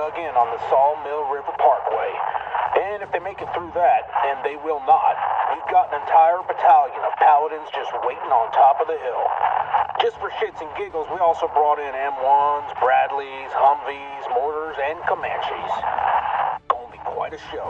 dug in on the Sawmill River Parkway. And if they make it through that, and they will not, we've got an entire battalion of paladins just waiting on top of the hill. Just for shits and giggles, we also brought in M1s, Bradleys, Humvees, Mortars, and Comanches. Gonna be quite a show.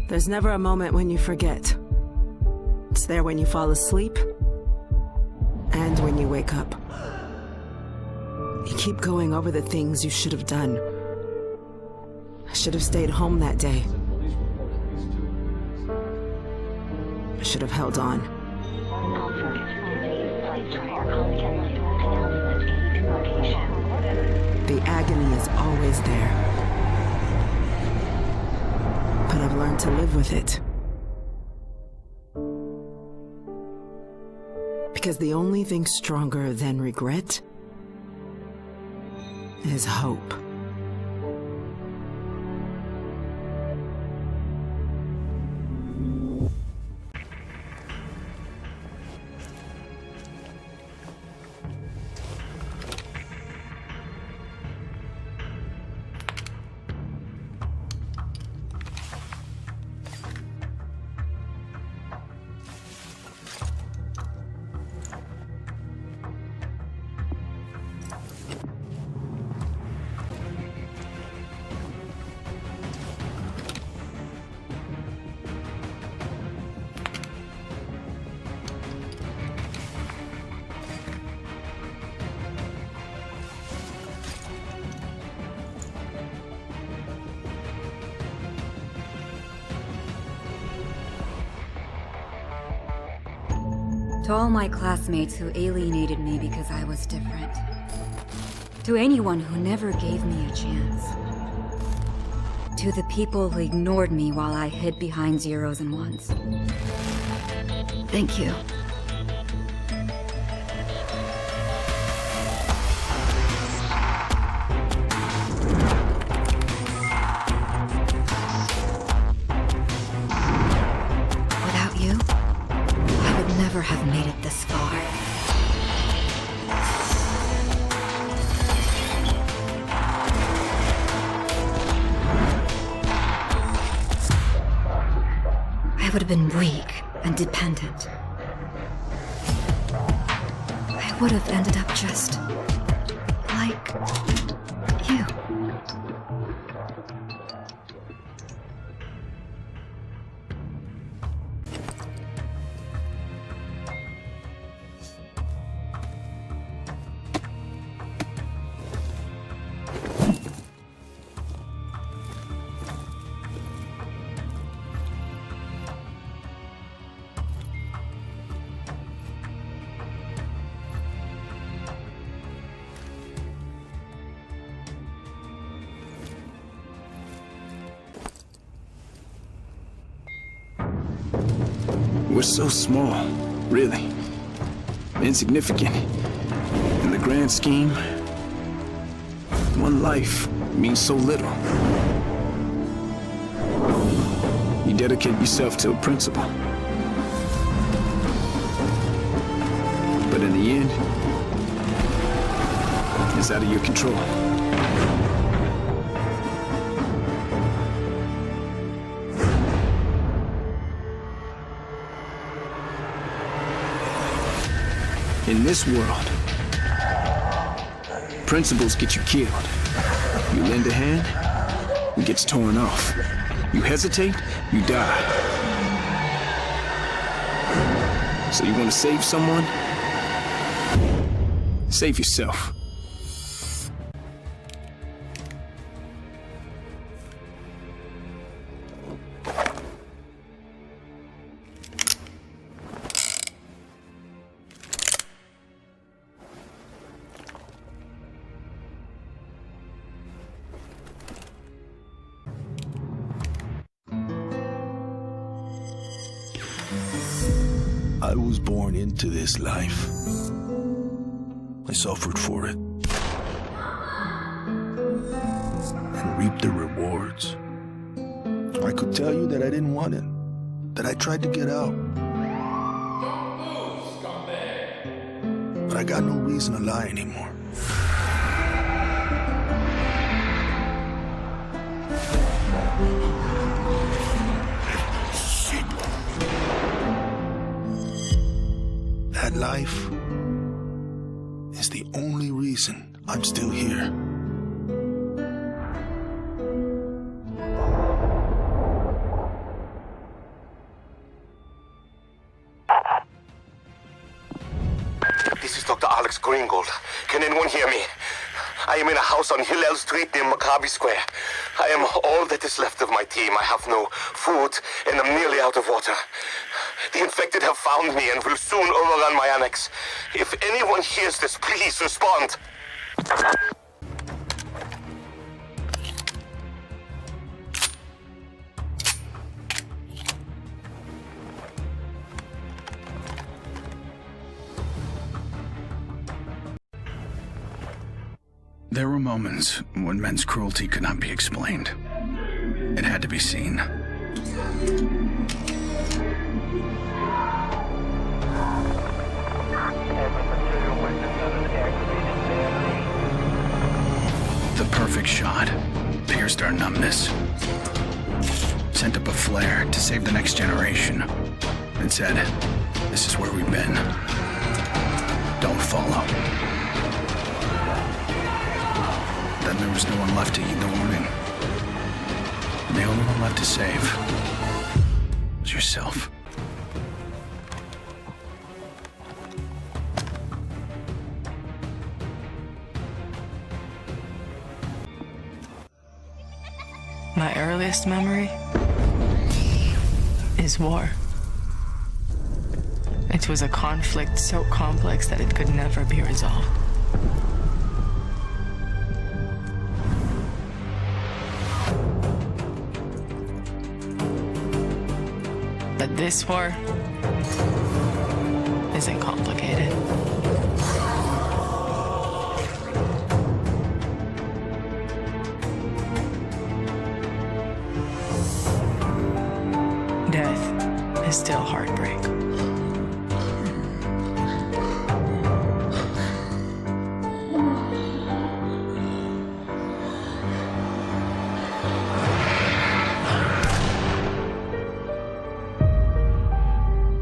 There's never a moment when you forget. It's there when you fall asleep, and when you wake up. You keep going over the things you should have done. I should have stayed home that day. I should have held on. The agony is always there. But I've learned to live with it. Because the only thing stronger than regret is hope. To all my classmates who alienated me because I was different. To anyone who never gave me a chance. To the people who ignored me while I hid behind zeros and ones. Thank you. Have made it this far. I would have been weak and dependent. I would have ended up just like you. We're so small, really. Insignificant. In the grand scheme, one life means so little. You dedicate yourself to a principle. But in the end, it's out of your control. In this world, principles get you killed. You lend a hand, it gets torn off. You hesitate, you die. So you want to save someone? Save yourself. I was born into this life. I suffered for it. And reaped the rewards. I could tell you that I didn't want it. That I tried to get out. But I got no reason to lie anymore. That life is the only reason I'm still here. This is Dr. Alex Greengold. Can anyone hear me? I am in a house on Hillel Street near Maccabi Square. I am all that is left of my team. I have no food and I'm nearly out of water. The infected have found me and will soon overrun my annex. If anyone hears this, please respond. There were moments when men's cruelty could not be explained. It had to be seen. The perfect shot pierced our numbness, sent up a flare to save the next generation, and said, "This is where we've been. Don't follow." Then there was no one left to heed the warning. And the only one left to save was yourself. My earliest memory is war. It was a conflict so complex that it could never be resolved. But this war isn't complicated. Death is still heartbreak.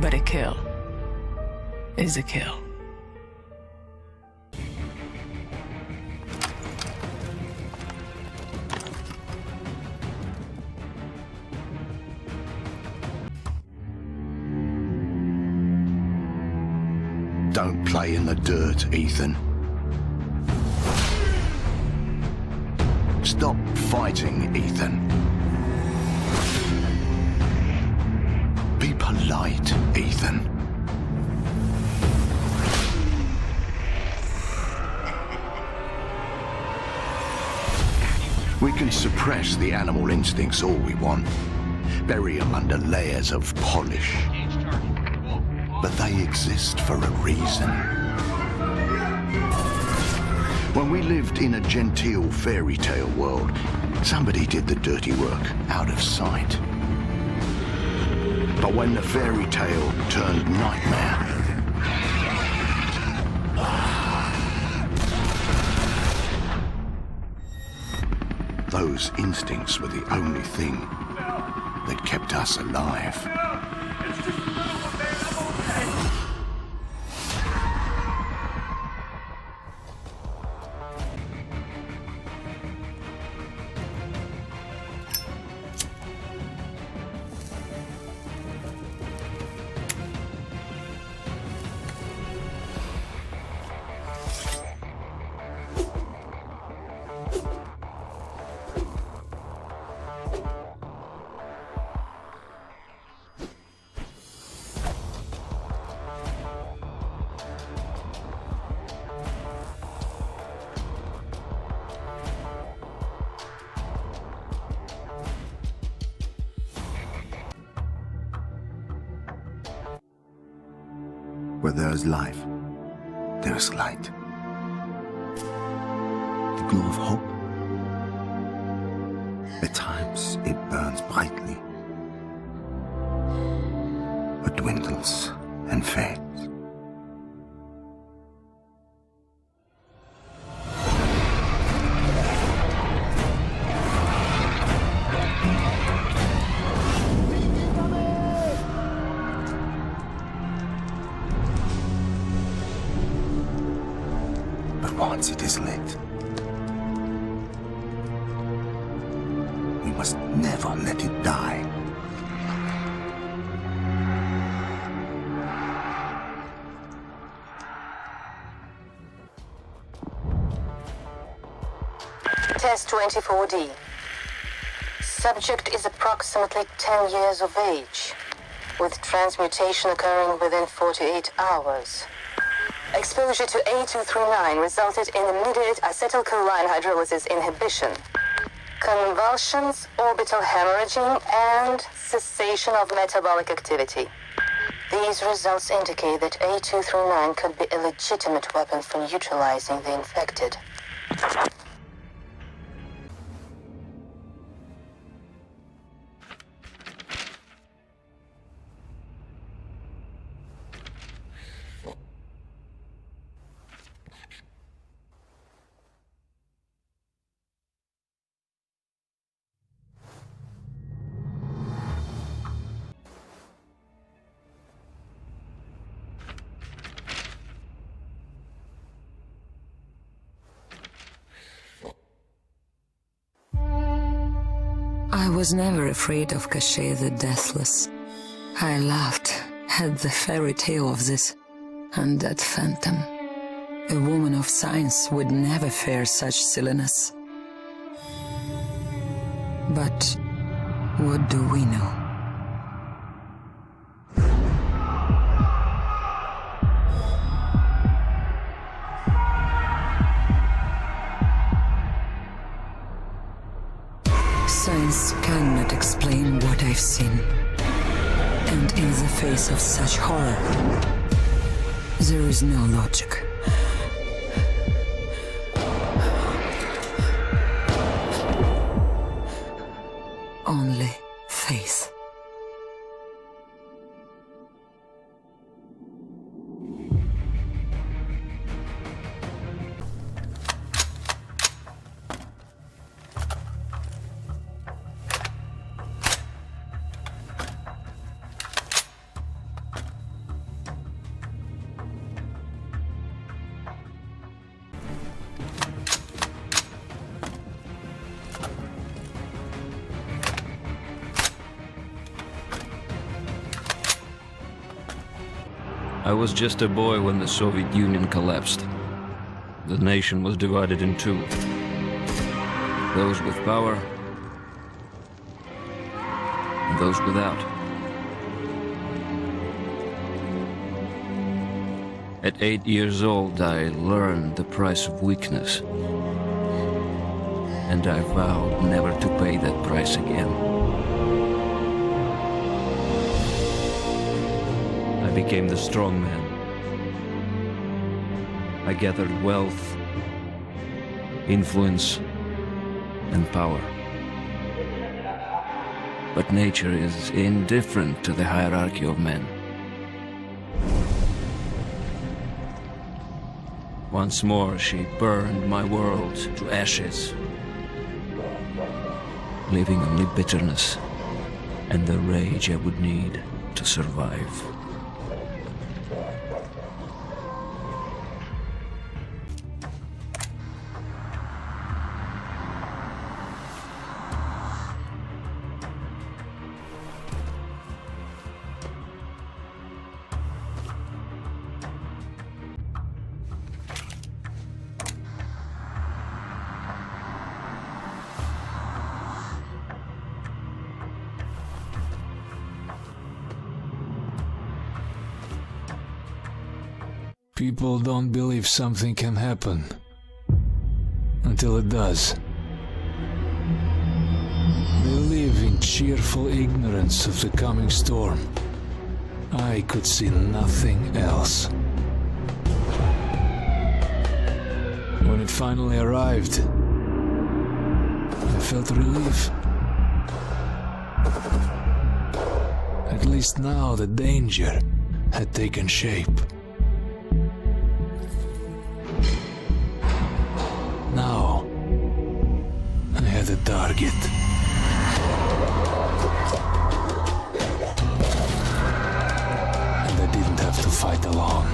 But a kill is a kill. Don't play in the dirt, Ethan. Stop fighting, Ethan. Be polite, Ethan. We can suppress the animal instincts all we want, bury them under layers of polish. But they exist for a reason. When we lived in a genteel fairy tale world, somebody did the dirty work out of sight. But when the fairy tale turned nightmare, those instincts were the only thing that kept us alive. Where there is life, there is light. The glow of hope. At times it burns brightly, but dwindles and fades. But once it is lit, we must never let it die. Test 24D. Subject is approximately 10 years of age, with transmutation occurring within 48 hours. Exposure to A239 resulted in immediate acetylcholine hydrolysis inhibition, convulsions, orbital hemorrhaging, and cessation of metabolic activity. These results indicate that A239 could be a legitimate weapon for neutralizing the infected. I was never afraid of Cachet the Deathless. I laughed at the fairy tale of this undead phantom. A woman of science would never fear such silliness. But what do we know? Science cannot explain what I've seen. And in the face of such horror, there is no logic. Only faith. I was just a boy when the Soviet Union collapsed. The nation was divided in two. Those with power and those without. At 8 years old, I learned the price of weakness. And I vowed never to pay that price again. I became the strong man. I gathered wealth, influence, and power. But nature is indifferent to the hierarchy of men. Once more, she burned my world to ashes, leaving only bitterness and the rage I would need to survive. People don't believe something can happen until it does. They live in cheerful ignorance of the coming storm. I could see nothing else. When it finally arrived, I felt relief. At least now the danger had taken shape. Now, I had a target. And I didn't have to fight alone.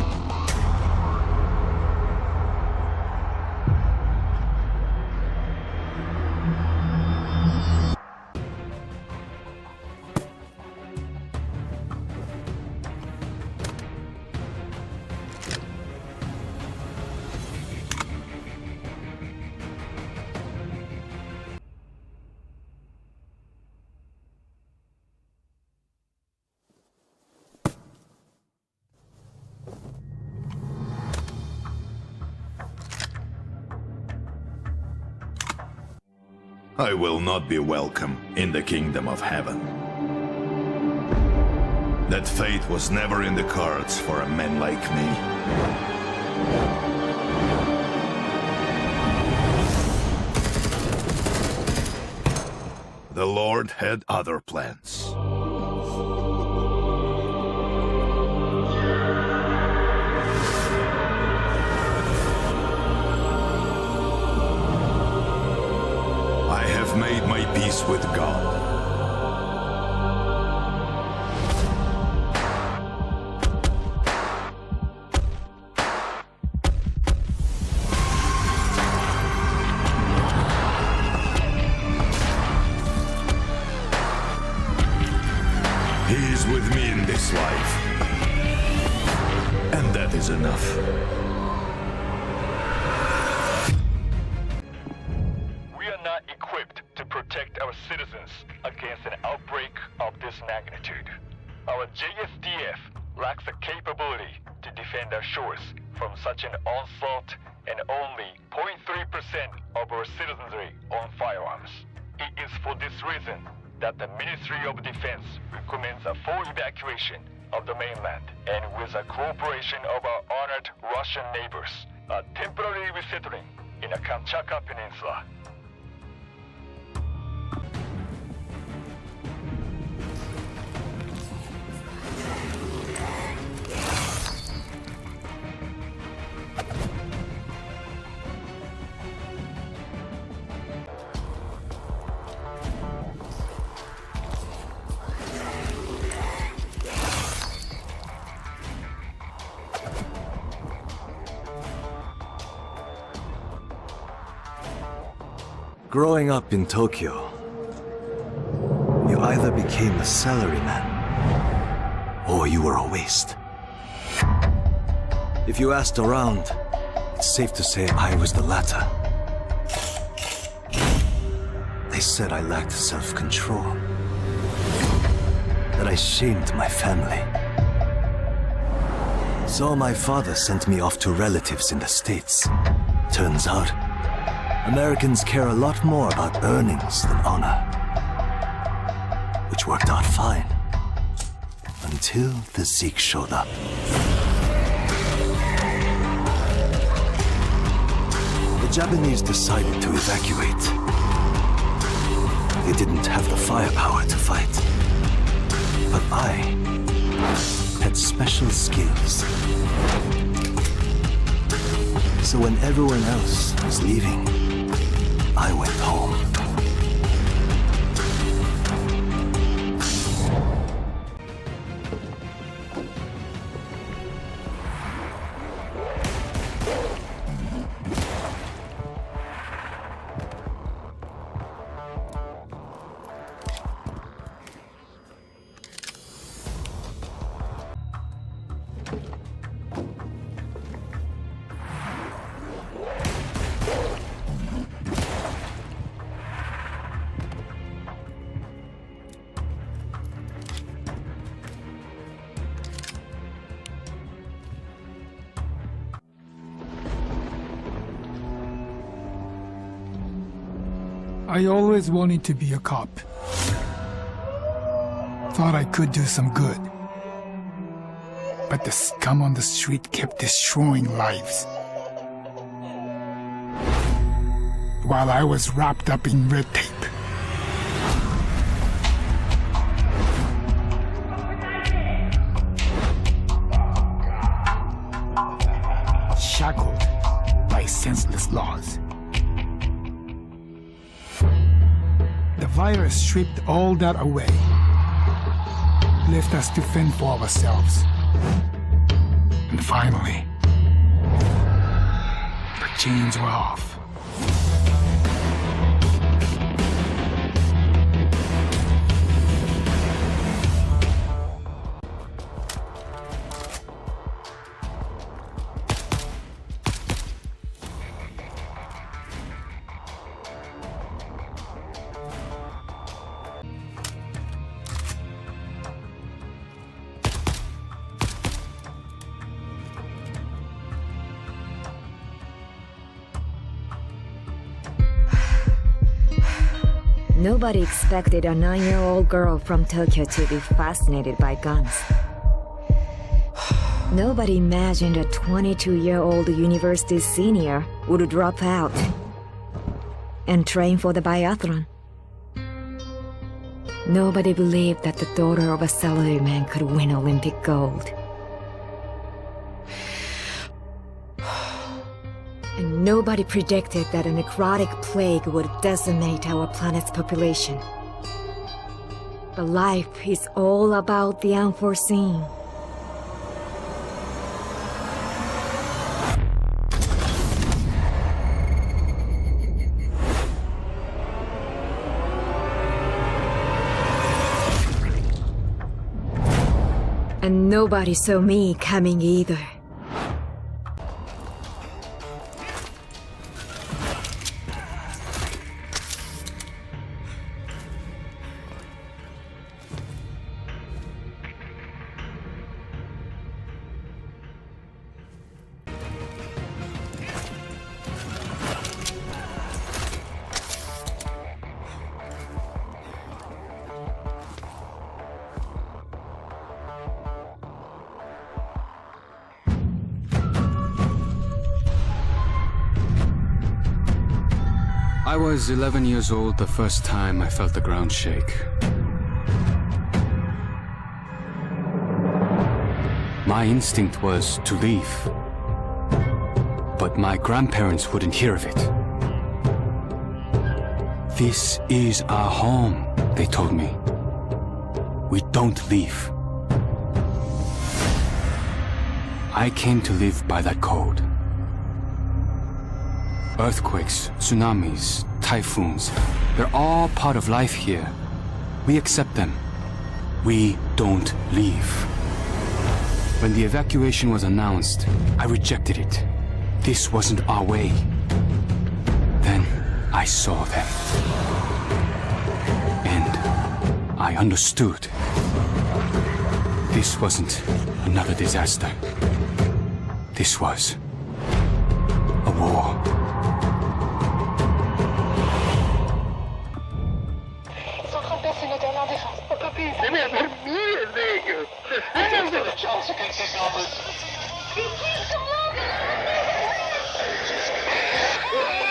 I will not be welcome in the kingdom of heaven. That fate was never in the cards for a man like me. The Lord had other plans. Made my peace with God. He is with me in this life, and that is enough. Protect our citizens against an outbreak of this magnitude. Our JSDF lacks the capability to defend our shores from such an onslaught, and only 0.3% of our citizenry own firearms. It is for this reason that the Ministry of Defense recommends a full evacuation of the mainland, and with the cooperation of our honored Russian neighbors, a temporary resettling in the Kamchatka Peninsula. Growing up in Tokyo, you either became a salaryman, or you were a waste. If you asked around, it's safe to say I was the latter. They said I lacked self-control, that I shamed my family. So my father sent me off to relatives in the States. Turns out, Americans care a lot more about earnings than honor. Which worked out fine. Until the Zeke showed up. The Japanese decided to evacuate. They didn't have the firepower to fight. But I had special skills. So when everyone else was leaving, I went home. I always wanted to be a cop. Thought I could do some good. but the scum on the street kept destroying lives. While I was wrapped up in red tape. Shackled by senseless laws. The virus stripped all that away, left us to fend for ourselves. And finally, the chains were off. Nobody expected a 9-year-old girl from Tokyo to be fascinated by guns. Nobody imagined a 22-year-old university senior would drop out and train for the biathlon. Nobody believed that the daughter of a salaryman could win Olympic gold. And nobody predicted that a necrotic plague would decimate our planet's population. But life is all about the unforeseen. And nobody saw me coming either. I was 11 years old the first time I felt the ground shake. My instinct was to leave, but my grandparents wouldn't hear of it. This is our home, they told me. We don't leave. I came to live by that code. Earthquakes, tsunamis, typhoons, they're all part of life here. We accept them. We don't leave. When the evacuation was announced, I rejected it. This wasn't our way. Then I saw them. And I understood. This wasn't another disaster. This was a war. Come on!